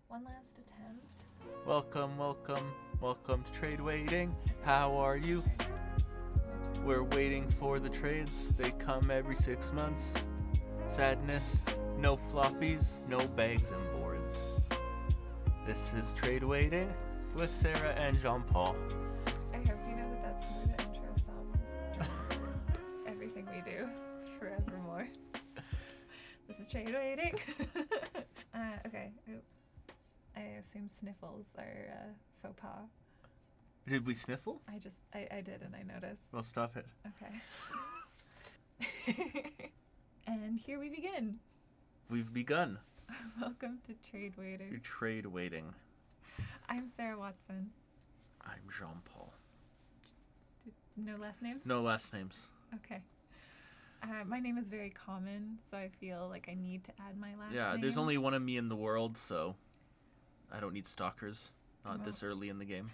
One last attempt. Welcome to Trade Waiting. How are you? We're waiting for the trades. They come every 6 months. Sadness, no floppies, no bags and boards. This is Trade Waiting with Sarah and Jean-Paul. I hope you know that that's more the intro song. Everything we do, forevermore. This is Trade Waiting. Okay. Oop. I assume sniffles are faux pas. Did we sniffle? I did and I noticed. Well, stop it. Okay. And here we begin. We've begun. Welcome to Trade Waiting. Your Trade Waiting. I'm Sarah Watson. I'm Jean-Paul. No last names? No last names. Okay. My name is very common, so I feel like I need to add my last name. Yeah, there's only one of me in the world, so I don't need stalkers. Not this early in the game.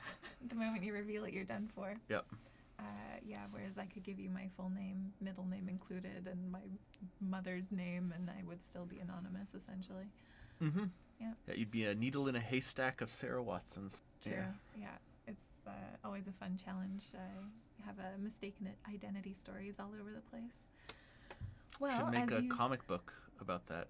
The moment you reveal it, you're done for. Yep. Whereas I could give you my full name, middle name included, and my mother's name, and I would still be anonymous, essentially. Mm-hmm. Yeah. Yeah, you'd be a needle in a haystack of Sarah Watsons. True. Yeah. It's always a fun challenge. I have a mistaken identity stories all over the place. Well, should make a comic book about that.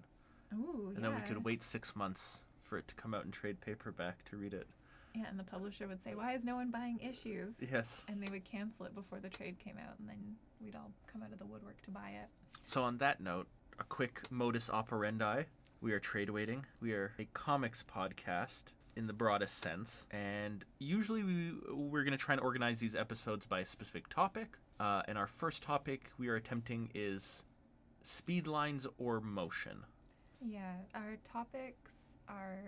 Ooh, and then we could wait 6 months for it to come out in trade paperback to read it. Yeah, and the publisher would say, "Why is no one buying issues?" Yes. And they would cancel it before the trade came out, and then we'd all come out of the woodwork to buy it. So on that note, a quick modus operandi. We are Trade Waiting. We are a comics podcast in the broadest sense. And usually we're going to try and organize these episodes by a specific topic. And our first topic we are attempting is speed lines or motion. Yeah, our topics are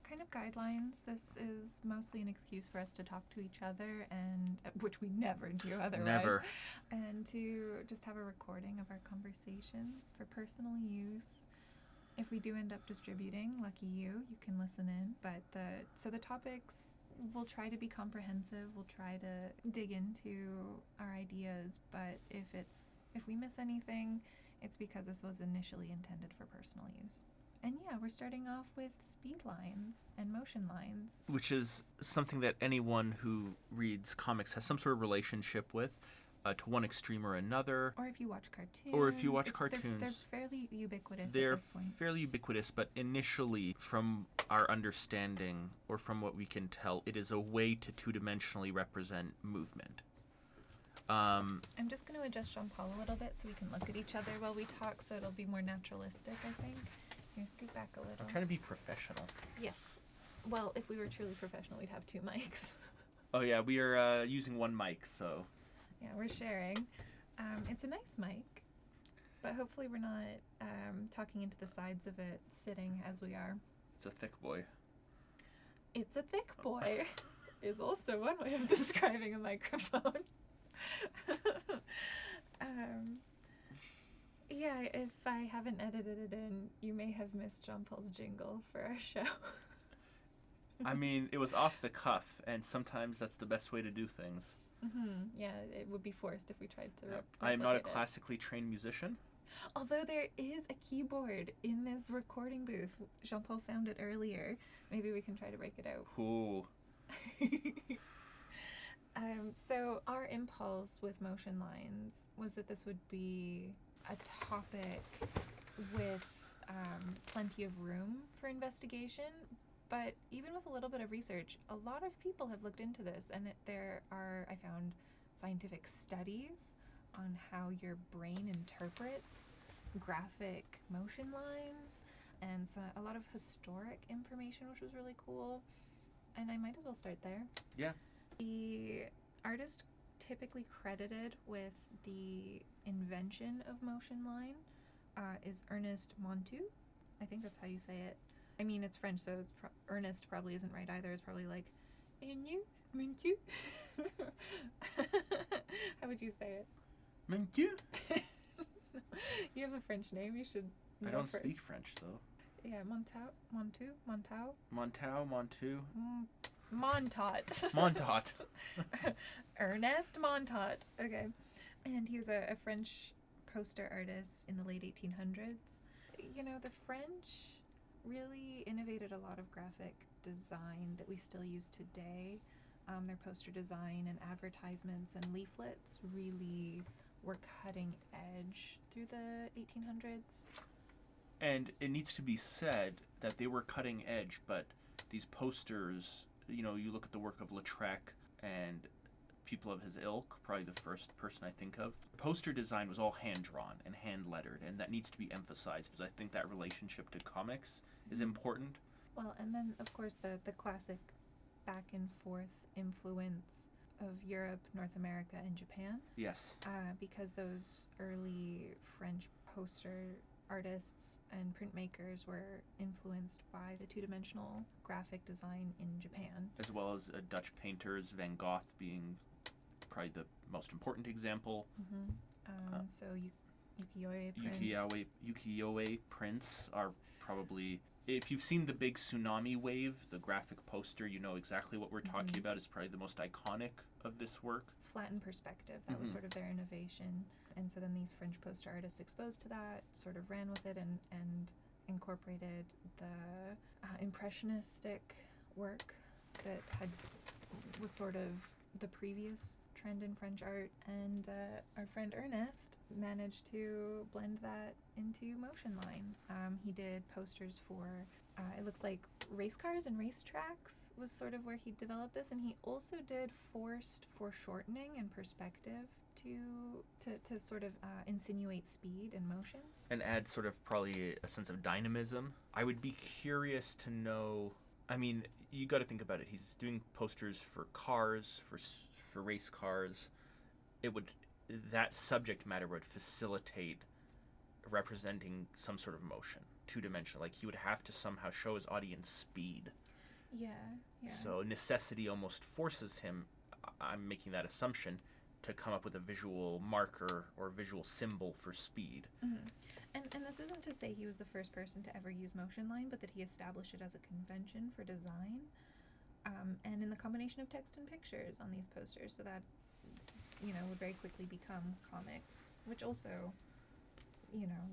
kind of guidelines. This is mostly an excuse for us to talk to each other, and which we never do otherwise. Never. And to just have a recording of our conversations for personal use. If we do end up distributing, lucky you can listen in. But the topics, we'll try to be comprehensive. We'll try to dig into our ideas. But if we miss anything, it's because this was initially intended for personal use. And yeah, we're starting off with speed lines and motion lines. Which is something that anyone who reads comics has some sort of relationship with, to one extreme or another. Or if you watch cartoons. They're fairly ubiquitous at this point. They're fairly ubiquitous, but initially, from our understanding, or from what we can tell, it is a way to two-dimensionally represent movement. I'm just going to adjust Jean-Paul a little bit so we can look at each other while we talk, so it'll be more naturalistic, I think. Here, scoot back a little. I'm trying to be professional. Yes. Well, if we were truly professional, we'd have 2 mics. Oh yeah, we are using one mic, so... Yeah, we're sharing. It's a nice mic, but hopefully we're not talking into the sides of it sitting as we are. It's a thick boy. It's a thick boy is also one way of describing a microphone. Yeah, if I haven't edited it in, you may have missed Jean-Paul's jingle for our show. I mean, it was off the cuff, and sometimes that's the best way to do things. Mm-hmm. Yeah, it would be forced if we tried to I am not a classically trained musician. Although there is a keyboard in this recording booth. Jean-Paul found it earlier. Maybe we can try to break it out. Cool. So our impulse with motion lines was that this would be a topic with plenty of room for investigation. But even with a little bit of research, a lot of people have looked into this, and I found scientific studies on how your brain interprets graphic motion lines, and so a lot of historic information, which was really cool. And I might as well start there. Yeah. The artist typically credited with the invention of motion line is Ernest Montu. I think that's how you say it. I mean, it's French, so Ernest probably isn't right either. It's probably like, Ernest Montu. How would you say it? Montu? You have a French name. You should know. I don't speak French, though. Yeah, Montout. Montot. Montot. Ernest Montot. Okay. And he was a French poster artist in the late 1800s. You know, the French really innovated a lot of graphic design that we still use today. Their poster design and advertisements and leaflets really were cutting edge through the 1800s. And it needs to be said that they were cutting edge, but these posters, you look at the work of Lautrec and people of his ilk, probably the first person I think of. Poster design was all hand-drawn and hand-lettered, and that needs to be emphasized because I think that relationship to comics is important. Well, and then, of course, the classic back and forth influence of Europe, North America, and Japan. Yes. Because those early French poster artists and printmakers were influenced by the two-dimensional graphic design in Japan. As well as Dutch painters, Van Gogh being probably the most important example. So Ukiyo-e prints are probably... If you've seen the big tsunami wave, the graphic poster, you know exactly what we're talking about. It's probably the most iconic of this work. Flattened perspective. That was sort of their innovation. And so then these French poster artists exposed to that sort of ran with it and incorporated the impressionistic work that was sort of the previous trend in French art. And our friend Ernest managed to blend that into motion line. He did posters for, it looks like race cars and racetracks was sort of where he developed this. And he also did forced foreshortening and perspective to sort of insinuate speed and motion. And add sort of probably a sense of dynamism. I would be curious to know, I mean, you got to think about it. He's doing posters for cars, for race cars. That subject matter would facilitate representing some sort of motion, two-dimensional. Like, he would have to somehow show his audience speed. Yeah. So necessity almost forces him, I'm making that assumption, to come up with a visual marker or visual symbol for speed. And this isn't to say he was the first person to ever use motion line, but that he established it as a convention for design. And in the combination of text and pictures on these posters, so that, would very quickly become comics, which also,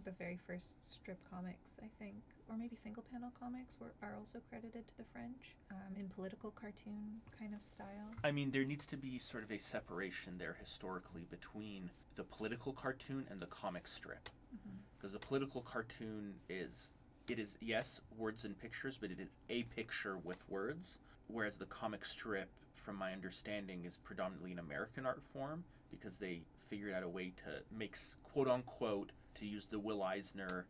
the very first strip comics, I think, or maybe single panel comics are also credited to the French in political cartoon kind of style. I mean, there needs to be sort of a separation there historically between the political cartoon and the comic strip. Because the political cartoon is, yes, words and pictures, but it is a picture with words, whereas the comic strip, from my understanding, is predominantly an American art form because they figured out a way to make, quote unquote, to use the Will Eisner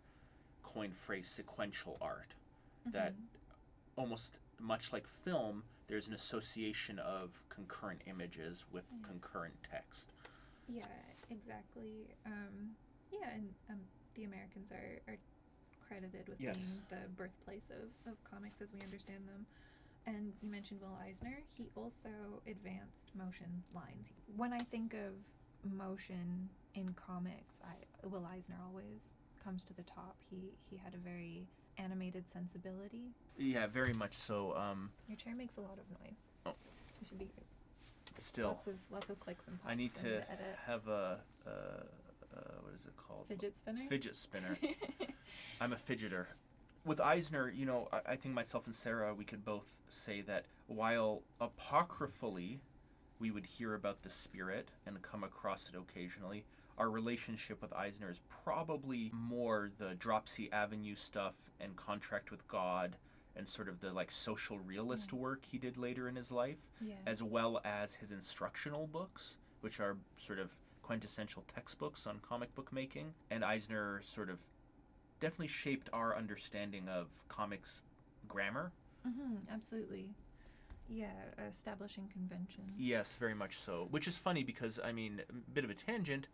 coined phrase, sequential art. That almost much like film, there's an association of concurrent images with concurrent text. Yeah, exactly. And the Americans are credited with being the birthplace of comics as we understand them. And you mentioned Will Eisner. He also advanced motion lines. When I think of motion in comics, Will Eisner always comes to the top. He had a very animated sensibility. Yeah, very much so. Your chair makes a lot of noise. Oh. It should be Still. Lots of clicks and pops. I need to edit. have a what is it called? Fidget spinner? Fidget spinner. I'm a fidgeter. With Eisner, I think myself and Sarah, we could both say that while apocryphally we would hear about the spirit and come across it occasionally, our relationship with Eisner is probably more the Dropsy Avenue stuff and Contract with God and sort of the social realist work he did later in his life, as well as his instructional books, which are sort of quintessential textbooks on comic book making. And Eisner sort of definitely shaped our understanding of comics grammar. Absolutely. Yeah, establishing conventions. Yes, very much so. Which is funny because, a bit of a tangent,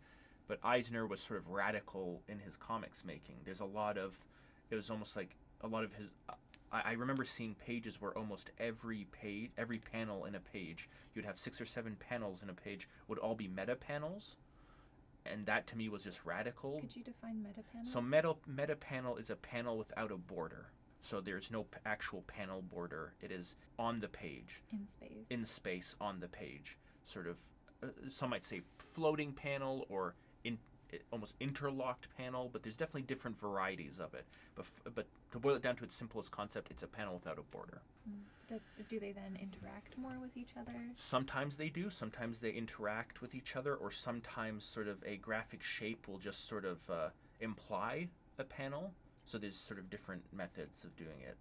but Eisner was sort of radical in his comics making. It was almost like a lot of his... I remember seeing pages where almost every panel in a page, you'd have 6 or 7 panels in a page, would all be meta panels. And that to me was just radical. Could you define meta panel? So meta panel is a panel without a border. So there's no actual panel border. It is on the page. In space on the page. Sort of, some might say floating panel or almost interlocked panel, but there's definitely different varieties of it. But to boil it down to its simplest concept, it's a panel without a border. Do they then interact more with each other? Sometimes they do. Sometimes they interact with each other, or sometimes sort of a graphic shape will just sort of imply a panel. So there's sort of different methods of doing it.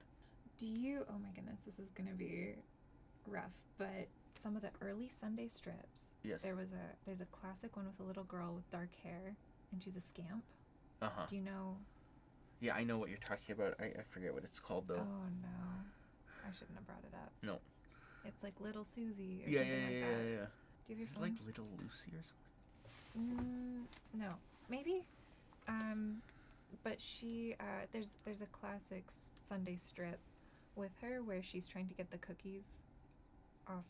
Oh my goodness, this is going to be rough, but some of the early Sunday strips, Yes. there's a classic one with a little girl with dark hair, and she's a scamp. Uh-huh. Do you know? Yeah, I know what you're talking about. I forget what it's called, though. Oh no, I shouldn't have brought it up. No. It's like Little Susie or Yeah, something like that. yeah. Do you have your Is it phone? like Little Lucy or something? No, maybe. But she there's a classic Sunday strip with her where she's trying to get the cookies off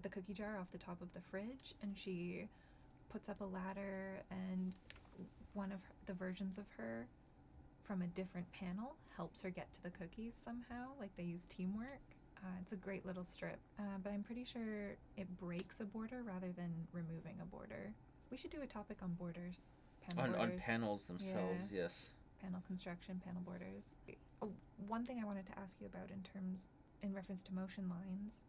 the cookie jar off the top of the fridge, and she puts up a ladder, and one of the versions of her from a different panel helps her get to the cookies somehow, like they use teamwork. It's a great little strip, but I'm pretty sure it breaks a border rather than removing a border. We should do a topic on borders. On panels themselves, Yeah. yes. Panel construction, panel borders. Oh, one thing I wanted to ask you about in reference to motion lines,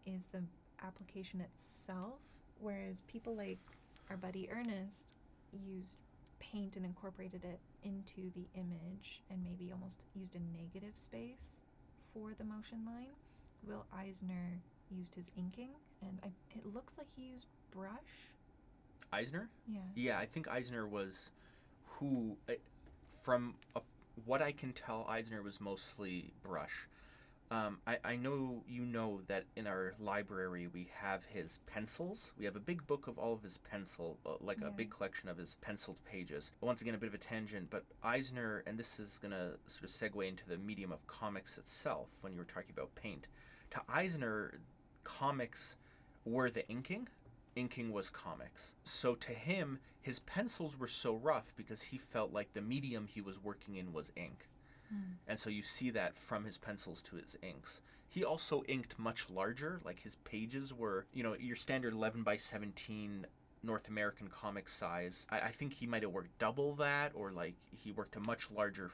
is the application itself. Whereas people like our buddy Ernest used paint and incorporated it into the image and maybe almost used a negative space for the motion line, Will Eisner used his inking, and it looks like he used brush. Eisner? Yeah. Yeah, I think Eisner was who, from what I can tell, Eisner was mostly brush. I know you know that in our library we have his pencils. We have a big book of all of his pencil, a big collection of his penciled pages. Once again, a bit of a tangent, but Eisner, and this is going to sort of segue into the medium of comics itself when you were talking about paint. To Eisner, comics were the inking. Inking was comics. So to him, his pencils were so rough because he felt like the medium he was working in was ink. And so you see that from his pencils to his inks. He also inked much larger, like his pages were, your standard 11 by 17 North American comic size. I think he might have worked double that, or like he worked a much larger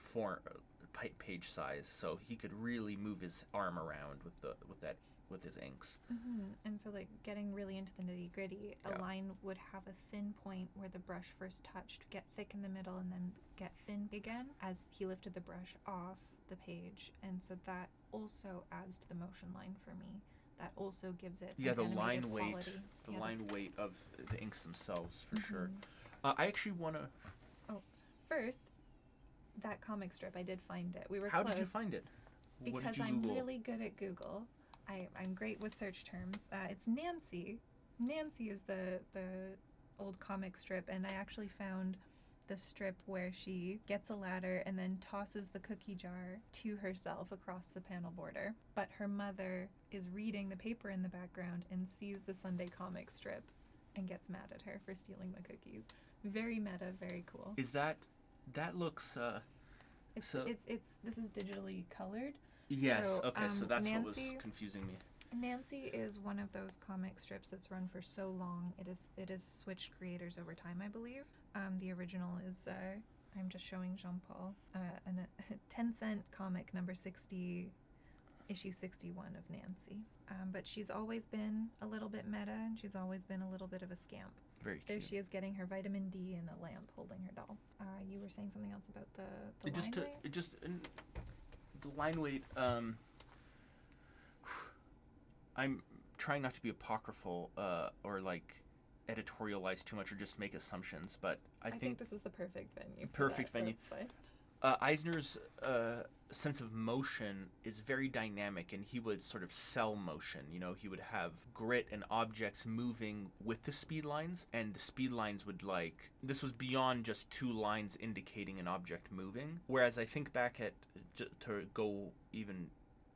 page size, so he could really move his arm around with his inks. And so, like, getting really into the nitty gritty, a line would have a thin point where the brush first touched, get thick in the middle, and then get thin again as he lifted the brush off the page. And so that also adds to the motion line for me. That also gives it the line weight, quality. Line weight of the inks themselves, for sure. I actually want to. Oh, first, that comic strip, I did find it. We were How close. did you find it? Because what did you I'm Google? really good at Google. I'm great with search terms. It's Nancy. Nancy is the old comic strip, and I actually found the strip where she gets a ladder and then tosses the cookie jar to herself across the panel border. But her mother is reading the paper in the background and sees the Sunday comic strip and gets mad at her for stealing the cookies. Very meta, very cool. Is that looks This is digitally colored. Yes, so, okay, so that's Nancy, what was confusing me. Nancy is one of those comic strips that's run for so long. It has switched creators over time, I believe. The original is I'm just showing Jean-Paul a 10-cent comic number 60, issue 61 of Nancy. But she's always been a little bit meta, and she's always been a little bit of a scamp. Very cute. There she is getting her vitamin D and a lamp holding her doll. You were saying something else about the line weight? The line weight, I'm trying not to be apocryphal or like editorialize too much or just make assumptions, but I think this is the perfect venue. Perfect venue. That's fine. Eisner's sense of motion is very dynamic, and he would sort of sell motion. He would have grit and objects moving with the speed lines, and the speed lines would this was beyond just two lines indicating an object moving. Whereas I think back at, to go even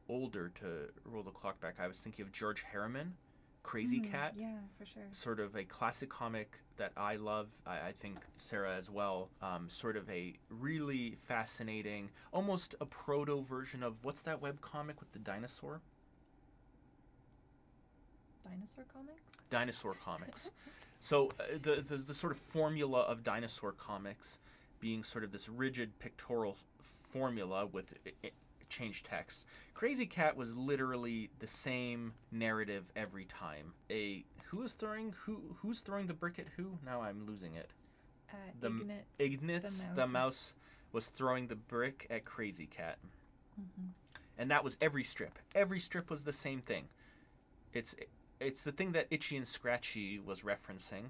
older, to roll the clock back, I was thinking of George Harriman, Crazy Cat. Yeah, for sure. Sort of a classic comic that I love. I think Sarah as well. Sort of a really fascinating, almost a proto version of what's that web comic with the dinosaur? Dinosaur comics? Dinosaur comics. So the sort of formula of dinosaur comics being sort of this rigid pictorial formula with changed text. Crazy Cat was literally the same narrative every time. Who's throwing the brick at who? Now I'm losing it. Ignitz, the mouse, was throwing the brick at Crazy Cat. Mm-hmm. And that was every strip. Every strip was the same thing. It's the thing that Itchy and Scratchy was referencing,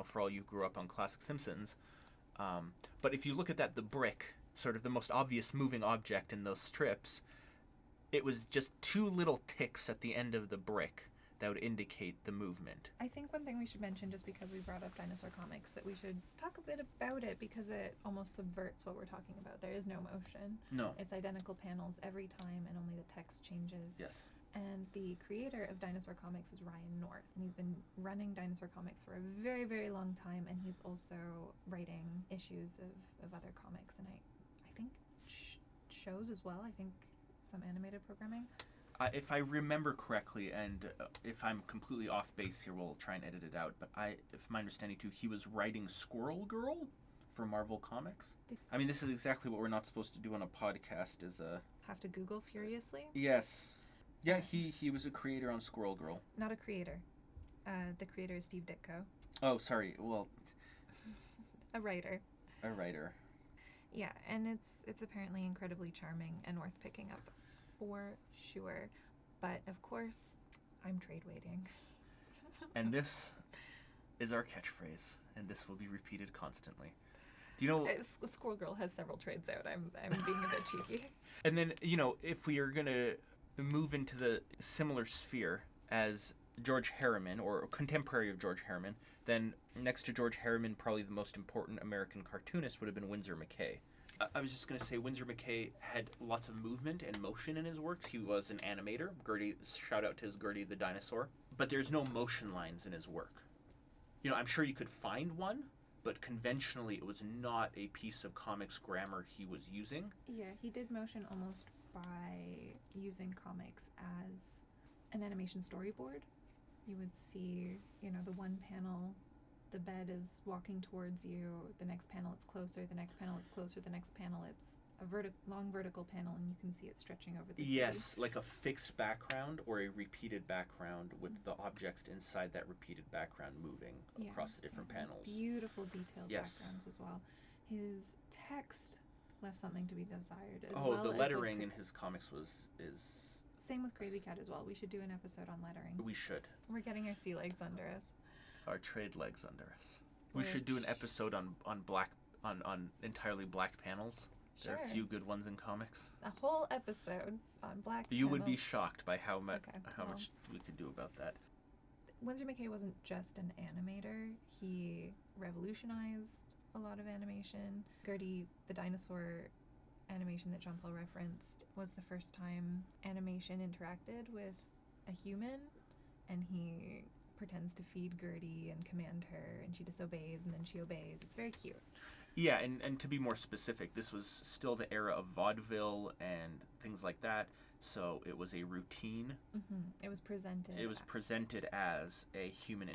for all you grew up on classic Simpsons. But if you look at that, the brick, sort of the most obvious moving object in those strips, it was just two little ticks at the end of the brick that would indicate the movement. I think one thing we should mention, just because we brought up dinosaur comics, that we should talk a bit about it because it almost subverts what we're talking about. There is no motion. No. It's identical panels every time and only the text changes. Yes. And the creator of dinosaur comics is Ryan North, and he's been running dinosaur comics for a very, very long time, and he's also writing issues of other comics, and I think shows as well. I think some animated programming. If I remember correctly, and if I'm completely off base here, we'll try and edit it out, but if my understanding too, he was writing Squirrel Girl for Marvel Comics. I mean, this is exactly what we're not supposed to do on a podcast, is have to Google furiously? Yes. Yeah, he was a creator on Squirrel Girl. Not a creator. The creator is Steve Ditko. Oh, sorry. Well, a writer. A writer. Yeah, and it's apparently incredibly charming and worth picking up for sure. But of course, I'm trade waiting. And this is our catchphrase, and this will be repeated constantly. Do you know? Squirrel Girl has several trades out. I'm being a bit cheeky. And then, if we are gonna move into the similar sphere as George Harriman, or contemporary of George Harriman, then next to George Harriman, probably the most important American cartoonist would have been Winsor McCay. I was just going to say, Winsor McCay had lots of movement and motion in his works. He was an animator. Gertie, shout out to his Gertie the dinosaur. But there's no motion lines in his work. I'm sure you could find one, but conventionally it was not a piece of comics grammar he was using. Yeah, he did motion almost by using comics as an animation storyboard. You would see, the one panel, the bed is walking towards you, the next panel it's closer, the next panel it's closer, the next panel it's a long vertical panel, and you can see it stretching over the Yes, city. like a fixed background or a repeated background with the objects inside that repeated background moving across the different panels. Beautiful detailed backgrounds as well. His text left something to be desired as well. The lettering in his comics is same with Crazy Cat as well. We should do an episode on lettering. We should. We're getting our sea legs under us. Our trade legs under us. We should do an episode on entirely black panels. Sure. There are a few good ones in comics. A whole episode on black You panels. would be shocked by how much well, we could do about that. Winsor McCay wasn't just an animator. He revolutionized a lot of animation. Gertie the dinosaur animation that Jean-Paul referenced was the first time animation interacted with a human, and he pretends to feed Gertie and command her, and she disobeys, and then she obeys. It's very cute. Yeah, and to be more specific, this was still the era of vaudeville and things like that, so it was a routine. Mm-hmm. It was presented as a human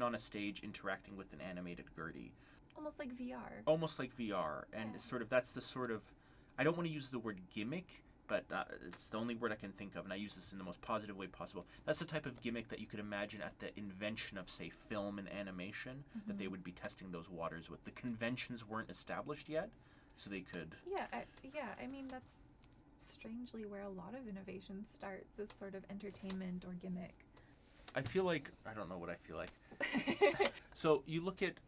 on a stage interacting with an animated Gertie. Almost like VR. And that's the sort of, I don't want to use the word gimmick, but it's the only word I can think of, and I use this in the most positive way possible. That's the type of gimmick that you could imagine at the invention of, say, film and animation, that they would be testing those waters with. The conventions weren't established yet, so they could... I mean, that's strangely where a lot of innovation starts, is sort of entertainment or gimmick. I don't know what I feel like. So you look at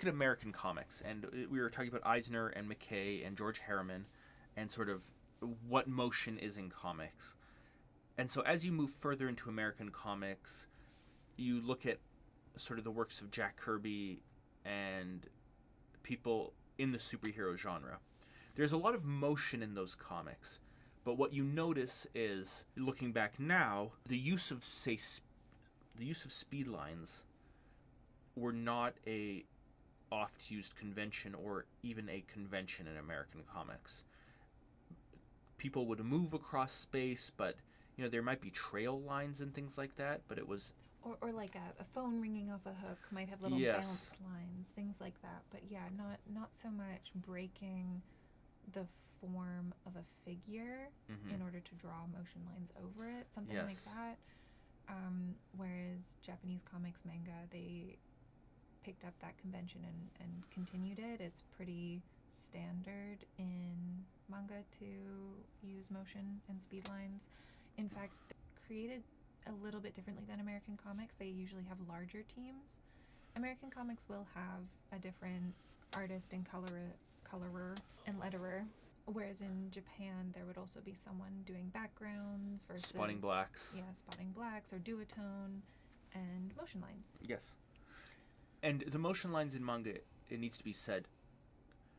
American comics, and we were talking about Eisner and McCay and George Harriman, and sort of what motion is in comics. And so as you move further into American comics, you look at sort of the works of Jack Kirby and people in the superhero genre. There's a lot of motion in those comics, but what you notice is, looking back now, the use of speed lines were not a oft-used convention, or even a convention in American comics. People would move across space, but there might be trail lines and things like that, but it was or like a phone ringing off a hook might have little Yes. bounce lines, things like that. But yeah, not so much breaking the form of a figure Mhm. in order to draw motion lines over it, something like Yes. that. Whereas Japanese comics, manga, they picked up that convention and continued it. It's pretty standard in manga to use motion and speed lines. In fact, created a little bit differently than American comics. They usually have larger teams. American comics will have a different artist and colorer and letterer, whereas in Japan there would also be someone doing backgrounds versus Spotting blacks. Yeah, spotting blacks or duotone and motion lines. Yes. And the motion lines in manga, it needs to be said,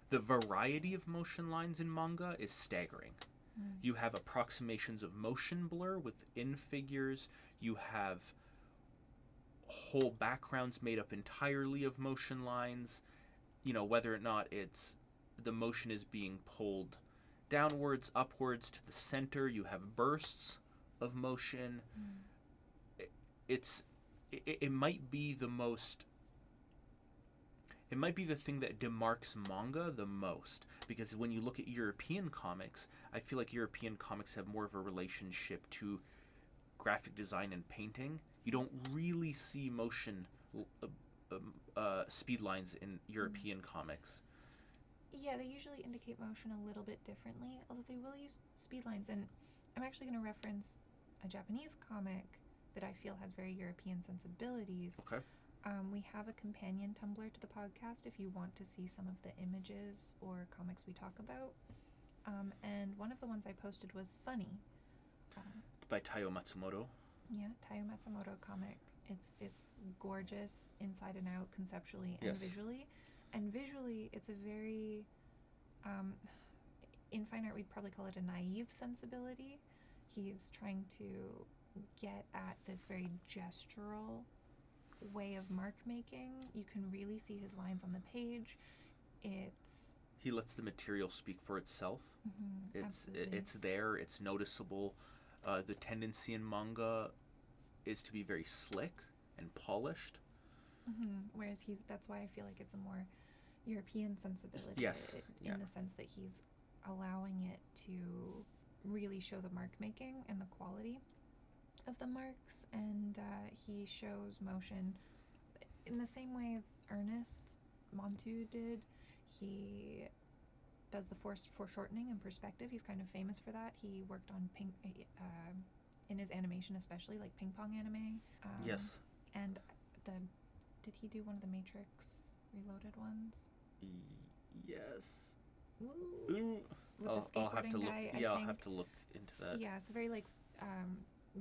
the variety of motion lines in manga is staggering. You have approximations of motion blur within figures. You have whole backgrounds made up entirely of motion lines. You know, whether or not it's the motion is being pulled downwards, upwards, to the center. You have bursts of motion. It might be the most. It might be the thing that demarks manga the most, because when you look at European comics, I feel like European comics have more of a relationship to graphic design and painting. You don't really see motion speed lines in European comics. Yeah, they usually indicate motion a little bit differently, although they will use speed lines. And I'm actually going to reference a Japanese comic that I feel has very European sensibilities. Okay. We have a companion Tumblr to the podcast if you want to see some of the images or comics we talk about. And one of the ones I posted was Sunny. By Taiyo Matsumoto. Yeah, Taiyo Matsumoto comic. It's gorgeous inside and out, conceptually and Yes. visually. And visually, it's a very, in fine art, we'd probably call it a naive sensibility. He's trying to get at this very gestural way of mark making. You can really see his lines on the page. He lets the material speak for itself. It's there. It's noticeable. The tendency in manga is to be very slick and polished. Whereas that's why I feel like it's a more European sensibility. Yes. In the sense that he's allowing it to really show the mark making and the quality of the marks, and he shows motion in the same way as Ernest Montu did. He does the foreshortening and perspective. He's kind of famous for that. He worked on in his animation, especially like ping pong anime. Yes. And did he do one of the Matrix Reloaded ones? Yes. With the I'll have skateboarding to look. guy, Yeah, I I'll think. have to look into that. Yeah, so very like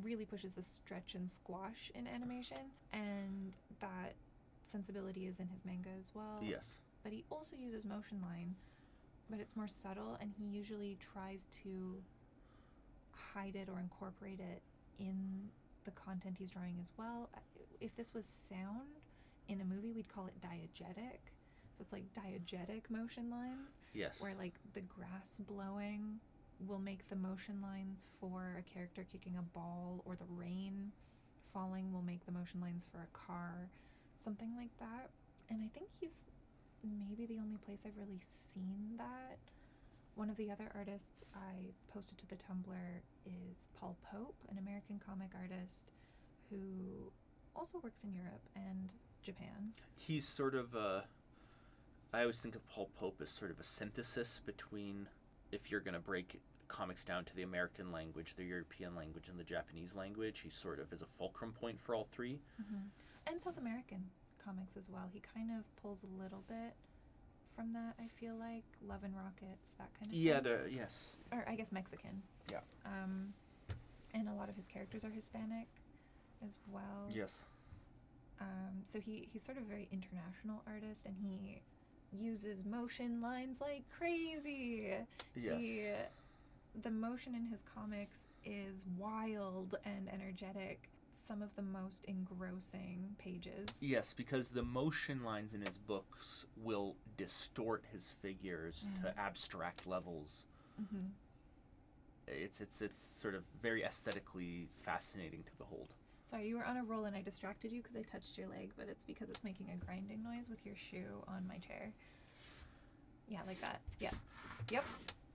really pushes the stretch and squash in animation, and that sensibility is in his manga as well. Yes. But he also uses motion line, but it's more subtle, and he usually tries to hide it or incorporate it in the content he's drawing as well. If this was sound in a movie, we'd call it diegetic. So it's like diegetic motion lines. Yes. Where like the grass blowing will make the motion lines for a character kicking a ball, or the rain falling will make the motion lines for a car, something like that. And I think he's maybe the only place I've really seen that. One of the other artists I posted to the Tumblr is Paul Pope, an American comic artist who also works in Europe and Japan. He's sort of I always think of Paul Pope as sort of a synthesis between, if you're going to break comics down to the American language, the European language, and the Japanese language, he sort of is a fulcrum point for all three. And South American comics as well. He kind of pulls a little bit from that, I feel like. Love and Rockets, that kind of thing. Yes. Or I guess Mexican. Yeah. And a lot of his characters are Hispanic as well. Yes. So he's sort of a very international artist, and he uses motion lines like crazy. Yes. The motion in his comics is wild and energetic. Some of the most engrossing pages. Yes, because the motion lines in his books will distort his figures to abstract levels. It's sort of very aesthetically fascinating to behold. Sorry, you were on a roll and I distracted you because I touched your leg, but it's because it's making a grinding noise with your shoe on my chair. Yeah, like that. Yeah. Yep.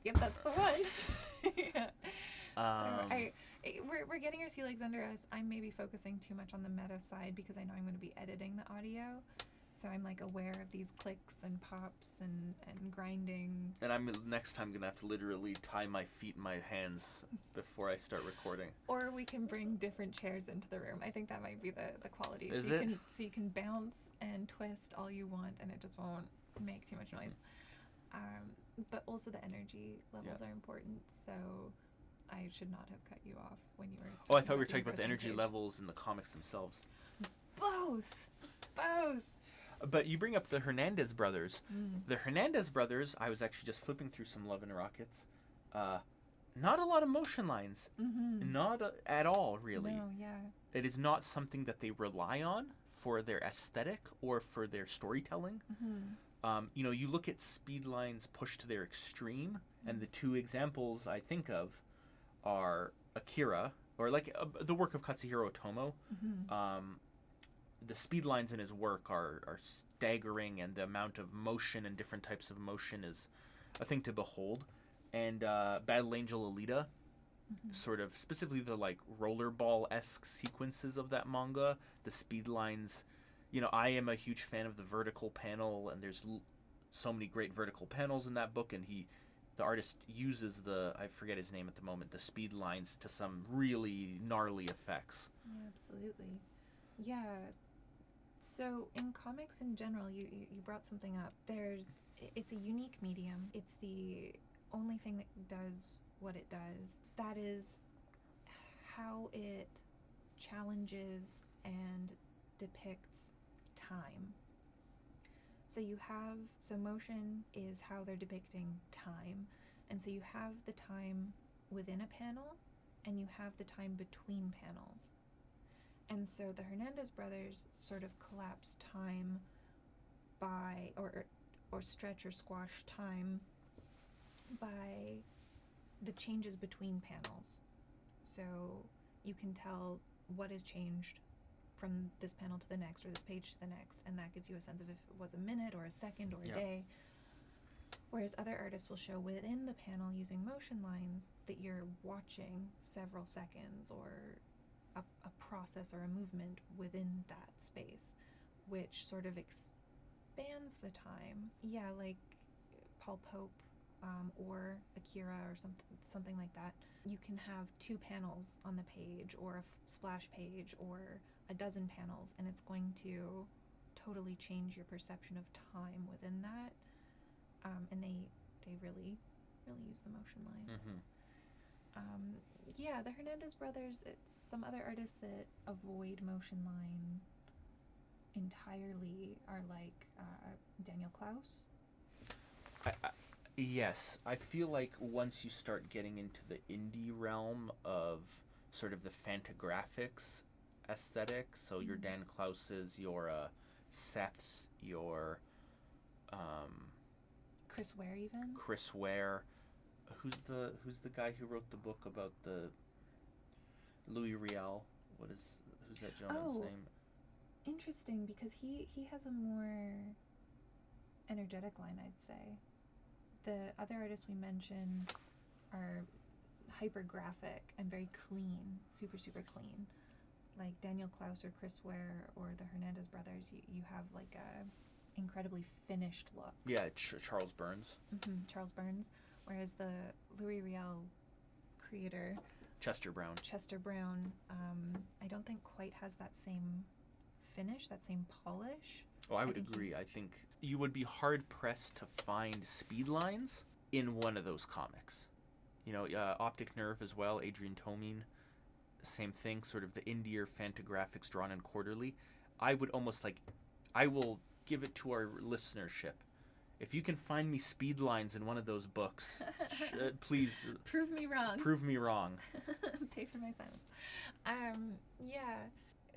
Yep, that's the one. Yeah. We're getting our sea legs under us. I'm maybe focusing too much on the meta side because I know I'm going to be editing the audio. So I'm like aware of these clicks and pops and grinding. And I'm next time gonna have to literally tie my feet and my hands before I start recording. Or we can bring different chairs into the room. I think that might be the quality. Is so it? You can bounce and twist all you want and it just won't make too much noise. But also the energy levels are important, so I should not have cut you off when you were. Oh, I thought we were talking about the energy levels in the comics themselves. Both. But you bring up the Hernandez brothers. The Hernandez brothers, I was actually just flipping through some Love and Rockets. Not a lot of motion lines. Not at all, really. No, yeah. It is not something that they rely on for their aesthetic or for their storytelling. You look at speed lines pushed to their extreme, and the two examples I think of are Akira, or like the work of Katsuhiro Otomo. The speed lines in his work are staggering, and the amount of motion and different types of motion is a thing to behold. And Battle Angel Alita, sort of specifically the like rollerball-esque sequences of that manga, the speed lines. I am a huge fan of the vertical panel, and there's so many great vertical panels in that book, and the artist uses I forget his name at the moment, the speed lines to some really gnarly effects. Yeah, absolutely. Yeah. So in comics in general, you brought something up. It's a unique medium. It's the only thing that does what it does. That is how it challenges and depicts time. So motion is how they're depicting time. And so you have the time within a panel and you have the time between panels. And so the Hernandez brothers sort of collapse time by, or stretch or squash time by the changes between panels. So you can tell what has changed from this panel to the next, or this page to the next, and that gives you a sense of if it was a minute or a second or a day. Whereas other artists will show within the panel using motion lines that you're watching several seconds or a process or a movement within that space, which sort of expands the time. Yeah, like Paul Pope or Akira or something like that. You can have 2 panels on the page or a splash page or a dozen panels, and it's going to totally change your perception of time within that. And they really use the motion lines. The Hernandez brothers, it's some other artists that avoid motion line entirely are like Daniel Klaus. Yes, I feel like once you start getting into the indie realm of sort of the Fantagraphics aesthetic, so your Dan Klaus's, your Seth's, your Chris Ware even. Chris Ware. Who's the guy who wrote the book about the Louis Riel? Who's that gentleman's name? Interesting, because he has a more energetic line, I'd say. The other artists we mentioned are hyper-graphic and very clean, super, super clean. Like Daniel Klaus or Chris Ware or the Hernandez brothers, you have like a incredibly finished look. Yeah, Charles Burns. Charles Burns. Whereas the Louis Riel creator, Chester Brown, I don't think quite has that same finish, that same polish. Oh, I would agree. I think you would be hard-pressed to find speed lines in one of those comics. Optic Nerve as well, Adrian Tomine, same thing, sort of the indier Fantagraphics drawn in quarterly. I will give it to our listenership. If you can find me speed lines in one of those books, please prove me wrong. Prove me wrong. Pay for my silence.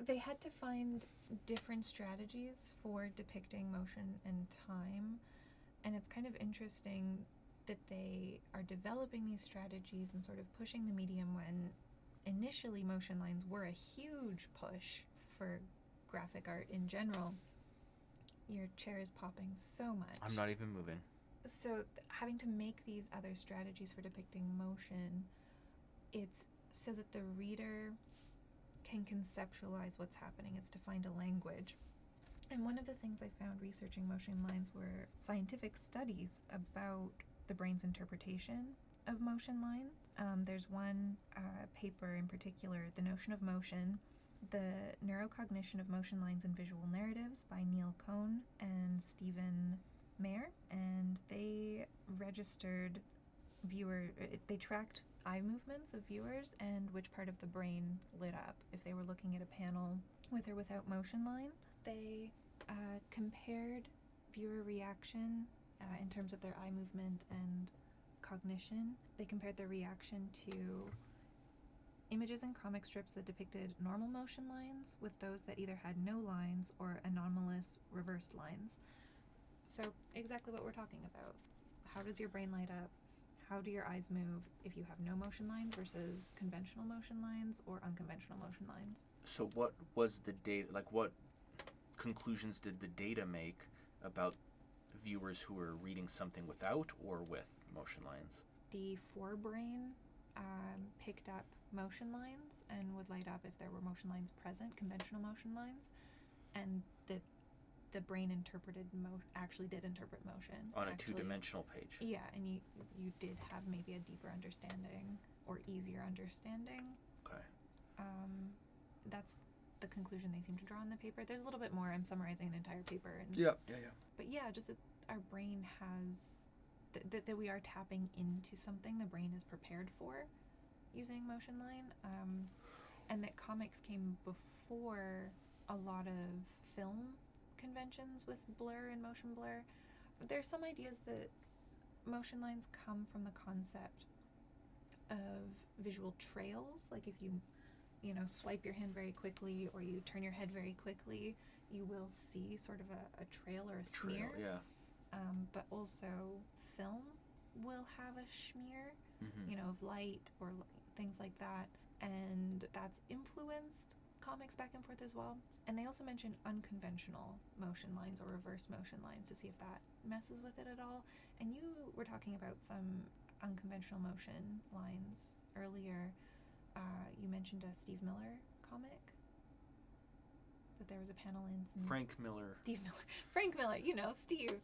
They had to find different strategies for depicting motion and time, and it's kind of interesting that they are developing these strategies and sort of pushing the medium when initially motion lines were a huge push for graphic art in general. Your chair is popping so much. I'm not even moving. So having to make these other strategies for depicting motion, it's so that the reader can conceptualize what's happening. It's to find a language. And one of the things I found researching motion lines were scientific studies about the brain's interpretation of motion line. There's one paper in particular, The Notion of Motion, The Neurocognition of Motion Lines and Visual Narratives by Neil Cohn and Stephen Mayer. And they registered they tracked eye movements of viewers and which part of the brain lit up if they were looking at a panel with or without motion line. They compared viewer reaction in terms of their eye movement and cognition. They compared their reaction to images in comic strips that depicted normal motion lines with those that either had no lines or anomalous reversed lines. So exactly what we're talking about. How does your brain light up? How do your eyes move if you have no motion lines versus conventional motion lines or unconventional motion lines? So what was the data, like what conclusions did the data make about viewers who were reading something without or with motion lines? The forebrain picked up motion lines and would light up if there were motion lines present, conventional motion lines, and the brain actually did interpret motion on a two-dimensional page. Yeah, and you did have maybe a deeper understanding or easier understanding. Okay. That's the conclusion they seem to draw in the paper. There's a little bit more. I'm summarizing an entire paper. Yeah. But yeah, just that our brain has that we are tapping into something the brain is prepared for using motion line, and that comics came before a lot of film conventions with blur and motion blur. There's some ideas that motion lines come from the concept of visual trails, like if you swipe your hand very quickly or you turn your head very quickly, you will see sort of a trail or a smear. Yeah. But also film will have a smear, of light or things like that, and that's influenced comics back and forth as well. And they also mention unconventional motion lines or reverse motion lines to see if that messes with it at all. And you were talking about some unconventional motion lines earlier. You mentioned a Steve Miller comic that there was a panel in. Frank Miller. Steve Miller. Frank Miller, Steve.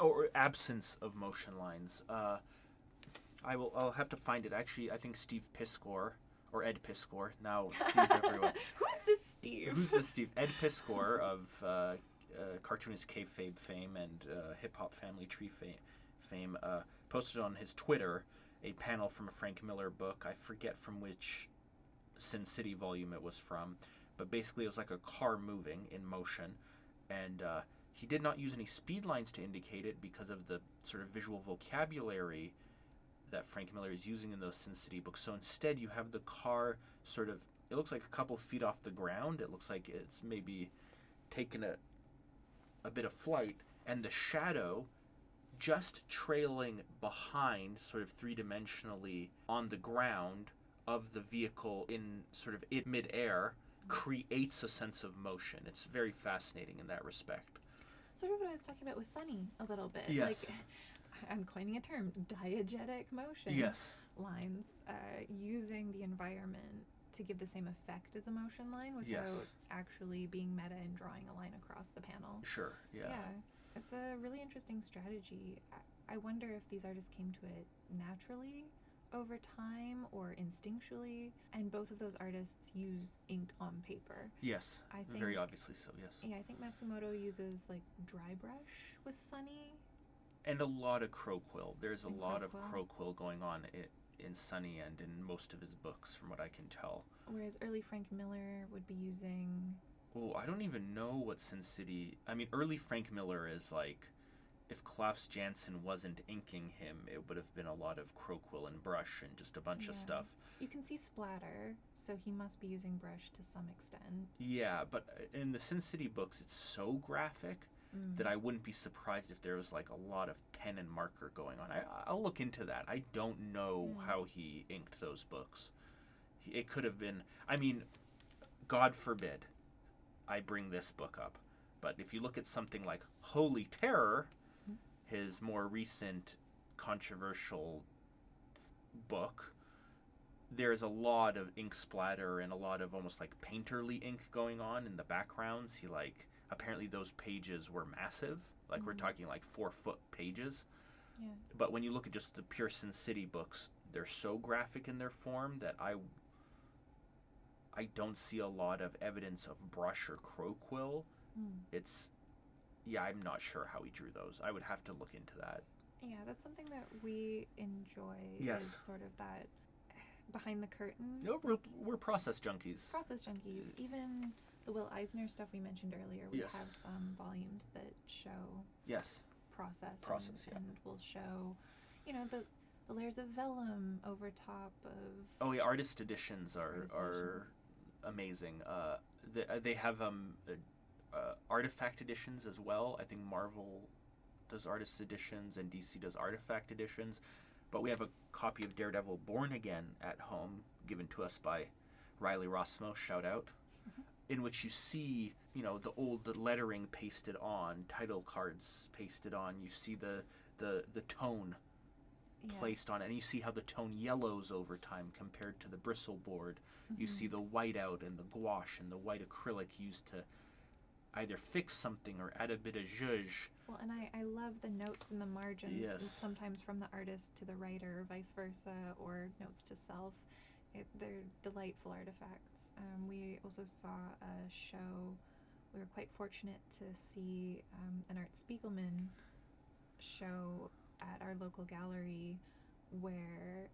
Or absence of motion lines. I'll have to find it. Actually, I think Steve Piskor, or Ed Piskor, now Steve everyone. Who's this Steve? Who's this Steve? Ed Piskor of cartoonist kayfabe fame and Hip Hop Family Tree fame posted on his Twitter a panel from a Frank Miller book. I forget from which Sin City volume it was from, but basically it was like a car moving in motion, and he did not use any speed lines to indicate it because of the sort of visual vocabulary that Frank Miller is using in those Sin City books. So instead you have the car sort of, it looks like a couple feet off the ground. It looks like it's maybe taken a bit of flight, and the shadow just trailing behind sort of three-dimensionally on the ground of the vehicle in sort of mid-air creates a sense of motion. It's very fascinating in that respect. Sort of what I was talking about with Sunny a little bit. Yes. Like, I'm coining a term, diegetic motion. Yes. Lines, using the environment to give the same effect as a motion line without actually being meta and drawing a line across the panel. Sure, yeah. It's a really interesting strategy. I wonder if these artists came to it naturally over time or instinctually, and both of those artists use ink on paper. Yes, I think, very obviously so, yes. Yeah, I think Matsumoto uses like dry brush with Sunny. And a lot of crow quill. There's a lot of crow quill going on in Sunny and in most of his books, from what I can tell. Whereas early Frank Miller would be using... Oh, I don't even know what Sin City... I mean, early Frank Miller is like, if Klaus Janson wasn't inking him, it would have been a lot of crow quill and brush and just a bunch of stuff. You can see splatter, so he must be using brush to some extent. Yeah, but in the Sin City books, it's so graphic that I wouldn't be surprised if there was like a lot of pen and marker going on. I'll look into that. I don't know how he inked those books. It could have been. I mean, God forbid I bring this book up, but if you look at something like Holy Terror, his more recent controversial book, there's a lot of ink splatter and a lot of almost like painterly ink going on in the backgrounds. He like apparently those pages were massive. Like we're talking like 4-foot pages. Yeah. But when you look at just the pure Sin City books, they're so graphic in their form that I don't see a lot of evidence of brush or crow quill. It's I'm not sure how he drew those. I would have to look into that. Yeah, that's something that we enjoy. Yes. Is sort of that behind the curtain. No, we're process junkies. Process junkies. Even the Will Eisner stuff we mentioned earlier, we Yes. have some volumes that show Yes. process Yeah. and will show, the layers of vellum over top of. Oh yeah, artist editions are amazing. They have artifact editions as well. I think Marvel does artist editions and DC does artifact editions. But we have a copy of Daredevil Born Again at home, given to us by Riley Rossmo, shout out, in which you see, the old lettering pasted on, title cards pasted on. You see the tone placed on it, and you see how the tone yellows over time compared to the bristle board. You see the whiteout and the gouache and the white acrylic used to either fix something or add a bit of zhuzh. Well, and I love the notes in the margins, Yes. sometimes from the artist to the writer, or vice versa, or notes to self. They're delightful artifacts. We also saw a show. We were quite fortunate to see an Art Spiegelman show at our local gallery where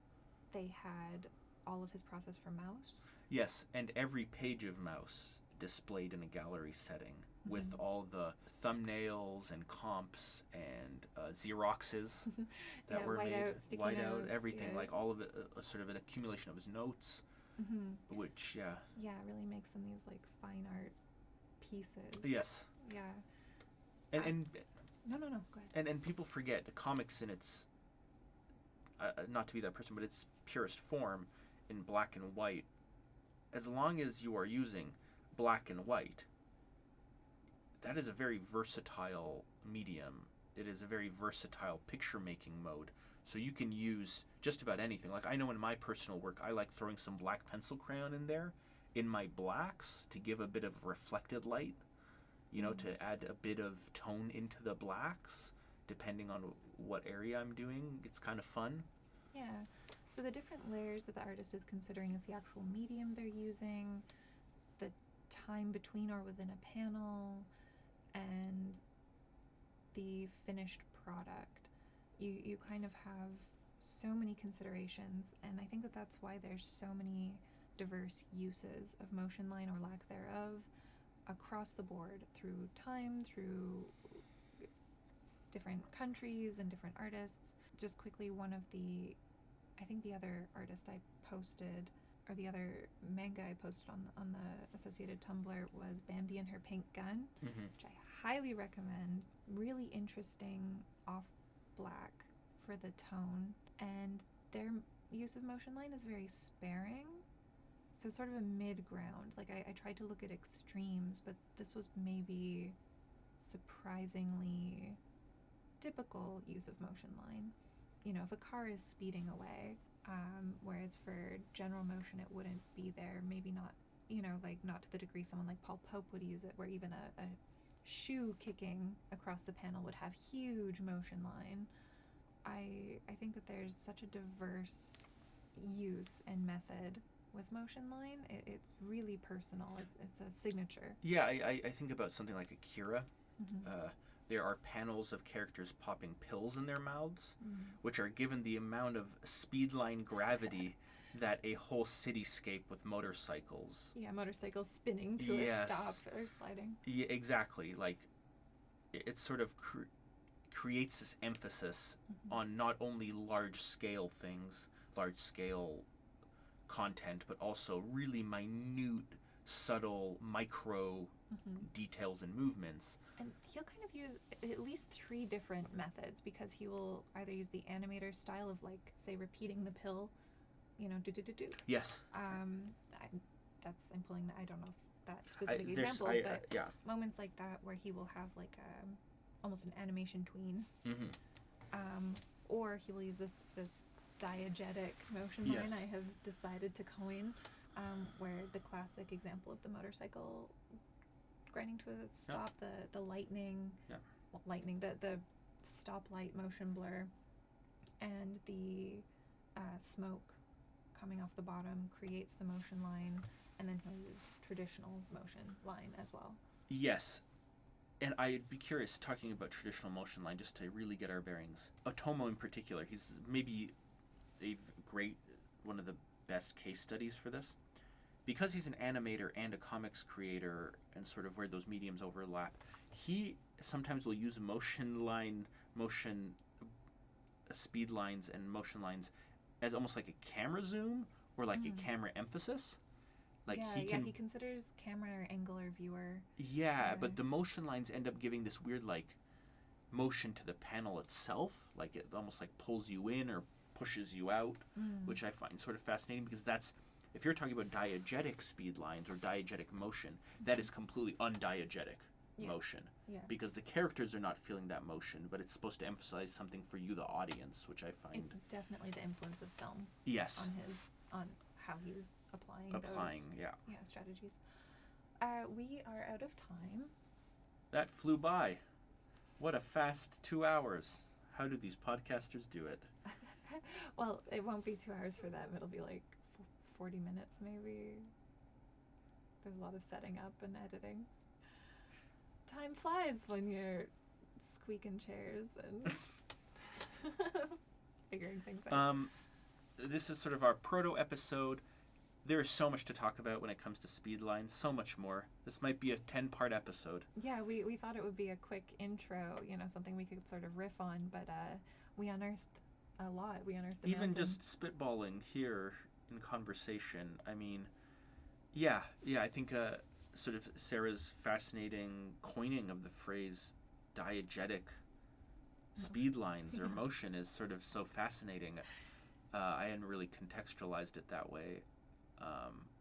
they had all of his process for Mouse. Yes, and every page of Mouse displayed in a gallery setting with all the thumbnails and comps and Xeroxes that were made, whiteout, notes, everything, like all of it, sort of an accumulation of his notes, which it really makes them these like fine art pieces. Yes. Yeah. And no, go ahead. And people forget the comics in its not to be that person, but its purest form in black and white. As long as you are using black and white, that is a very versatile medium. It is a very versatile picture making mode. So you can use just about anything. Like I know in my personal work, I like throwing some black pencil crayon in there in my blacks to give a bit of reflected light, to add a bit of tone into the blacks, depending on what area I'm doing. It's kind of fun. Yeah. So the different layers that the artist is considering is the actual medium they're using, the time between or within a panel, and the finished product. You kind of have so many considerations, and I think that that's why there's so many diverse uses of motion line or lack thereof across the board through time, through different countries and different artists. Just quickly, I think the other artist I posted, or the other manga I posted on the associated Tumblr was Bambi and Her Pink Gun, which I highly recommend. Really interesting off black for the tone, and their use of motion line is very sparing. So sort of a mid-ground. Like I tried to look at extremes, but this was maybe surprisingly typical use of motion line. If a car is speeding away, whereas for general motion it wouldn't be there. Maybe not, not to the degree someone like Paul Pope would use it, where even a shoe kicking across the panel would have huge motion line. I think that there's such a diverse use and method with motion line. It's really personal. It's a signature. Yeah, I think about something like Akira. There are panels of characters popping pills in their mouths, which are given the amount of speedline gravity that a whole cityscape with motorcycles. Yeah, motorcycles spinning to a stop or sliding. Yeah, exactly. Like, it sort of creates this emphasis on not only large-scale things, large-scale content, but also really minute, subtle, micro details and movements. And he'll kind of use at least 3 different methods, because he will either use the animator style of, like, say, repeating the pill do. Yes. I'm pulling that. I don't know if that specific example, but yeah. moments like that where he will have like almost an animation tween, or he will use this diegetic motion line I have decided to coin, where the classic example of the motorcycle grinding to a stop, the lightning, the stoplight motion blur, and the smoke coming off the bottom creates the motion line, and then he'll use traditional motion line as well. Yes. And I'd be curious, talking about traditional motion line, just to really get our bearings. Otomo in particular, he's maybe one of the best case studies for this. Because he's an animator and a comics creator, and sort of where those mediums overlap, he sometimes will use speed lines and motion lines as almost like a camera zoom or like a camera emphasis. Like he considers camera or angle or viewer. Yeah, but the motion lines end up giving this weird like motion to the panel itself, like it almost like pulls you in or pushes you out, which I find sort of fascinating, because that's, if you're talking about diegetic speed lines or diegetic motion, that is completely undiegetic motion, because the characters are not feeling that motion, but it's supposed to emphasize something for you, the audience, which I find it's definitely the influence of film. Yes. On how he's applying those strategies. We are out of time. That flew by. What a fast 2 hours. How do these podcasters do it? Well, it won't be 2 hours for them. It'll be like 40 minutes maybe. There's a lot of setting up and editing. Time flies when you're squeaking chairs and figuring things out. This is sort of our proto episode. There is so much to talk about when it comes to speed lines, so much more. This might be a 10-part episode. Yeah, we thought it would be a quick intro, something we could sort of riff on, but we unearthed a lot. We unearthed the even mountain. Just spitballing here in conversation. I mean, I think sort of Sarah's fascinating coining of the phrase diegetic speed lines or motion is sort of so fascinating. I hadn't really contextualized it that way.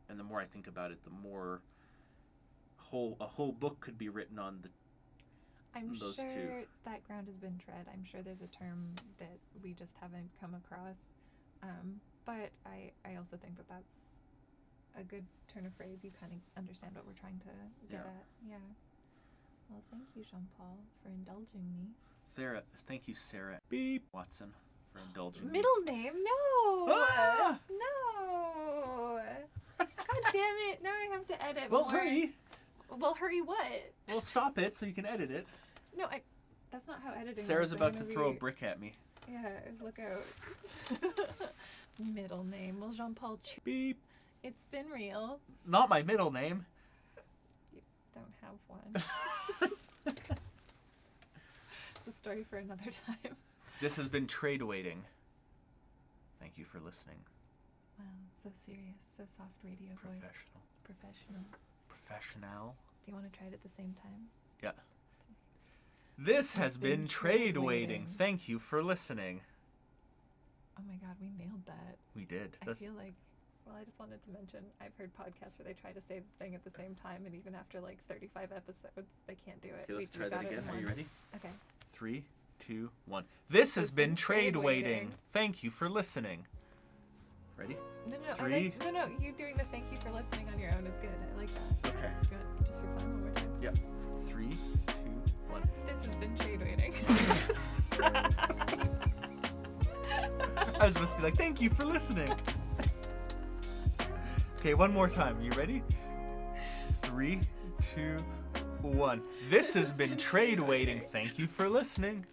And the more I think about it, the more a whole book could be written on those two. I'm sure that ground has been tread. I'm sure there's a term that we just haven't come across. But I also think that that's a good turn of phrase. You kind of understand what we're trying to get at. Yeah. Well, thank you, Jean-Paul, for indulging me. Thank you, Sarah Beep Watson, for indulging me. Middle name? No! Ah! No! God damn it. Now I have to edit Well, more. hurry. Well, hurry what? Well, stop it so you can edit it. No, that's not how editing Sarah's works. about to throw a brick at me. Yeah, look out. Middle name. Well, Jean-Paul Beep. It's been real. Not my middle name. You don't have one. It's a story for another time. This has been Trade Waiting. Thank you for listening. Wow, so serious, so soft radio voice. Professional. Do you want to try it at the same time? Yeah. This has been Trade Waiting. Thank you for listening. Oh my God, we nailed that. We did. I feel like, well, I just wanted to mention, I've heard podcasts where they try to say the thing at the same time, and even after like 35 episodes, they can't do it. Okay, let's try that again. Are you ready? Okay. 3, 2, 1. This has been Trade Waiting. Thank you for listening. Ready? No. 3. No. You doing the thank you for listening on your own is good. I like that. Okay. Do you want just for fun one more time? Yep. 3, 2, 1. This has been Trade Waiting. I was supposed to be like, thank you for listening. Okay, one more time. You ready? 3, 2, 1. This has been Trade Waiting. Thank you for listening.